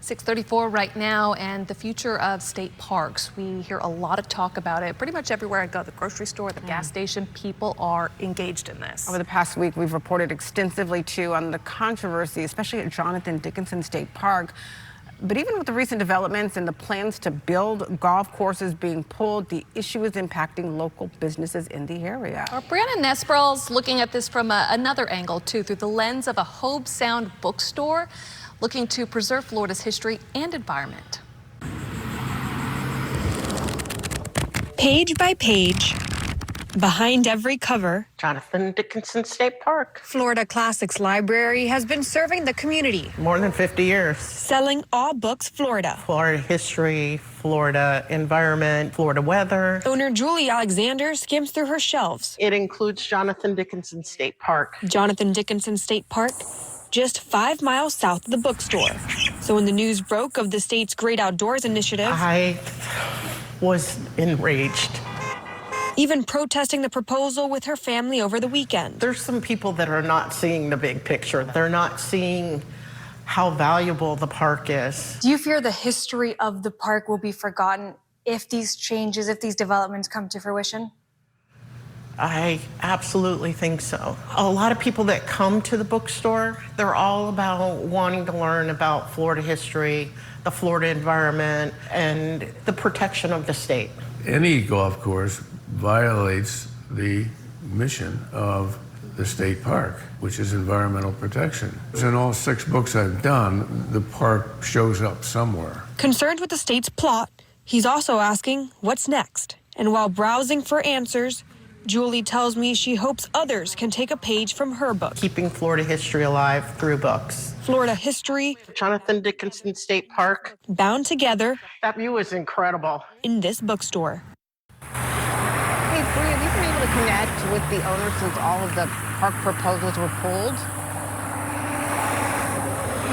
6:34 right now, and the future of state parks. We hear a lot of talk about it. Pretty much everywhere I go, the grocery store, the gas station, people are engaged in this. Over the past week, we've reported extensively, too, on the controversy, especially at Jonathan Dickinson State Park. But even with the recent developments and the plans to build golf courses being pulled, the issue is impacting local businesses in the area. Brianna Nesprell's looking at this from another angle, too, through the lens of a Hobe Sound bookstore, looking to preserve Florida's history and environment. Page by page, behind every cover, Jonathan Dickinson State Park. Florida Classics Library has been serving the community. More than 50 years. Selling all books Florida. Florida history, Florida environment, Florida weather. Owner Julie Alexander skims through her shelves. It includes Jonathan Dickinson State Park. Jonathan Dickinson State Park, just 5 miles south of the bookstore. So when the news broke of the state's Great Outdoors initiative, I was enraged. even protesting the proposal with her family over the weekend. There's some people that are not seeing the big picture. They're not seeing how valuable the park is. Do you fear the history of the park will be forgotten if these changes, if these developments come to fruition? I absolutely think so. A lot of people that come to the bookstore, they're all about wanting to learn about Florida history, the Florida environment, and the protection of the state. Any golf course violates the mission of the state park, which is environmental protection. In all 6 books I've done, the park shows up somewhere. Concerned with the state's plot, he's also asking what's next. And while browsing for answers, Julie tells me she hopes others can take a page from her book. Keeping Florida history alive through books. Florida history, Jonathan Dickinson State Park. bound together That view is incredible. in this bookstore. Hey, Bree, have you been able to connect with the owner since all of the park proposals were pulled?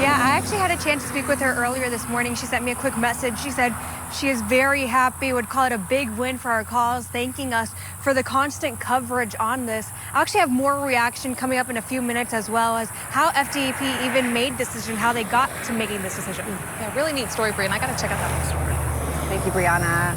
Yeah, I actually had a chance to speak with her earlier this morning. She sent me a quick message. She said she is very happy, would call it a big win for our cause, thanking us for the constant coverage on this. I'll actually have more reaction coming up in a few minutes, as well as how FDEP even made this decision, how they got to making this decision. Yeah, really neat story, Brianna. I got to check out that bookstore. Thank you, Brianna.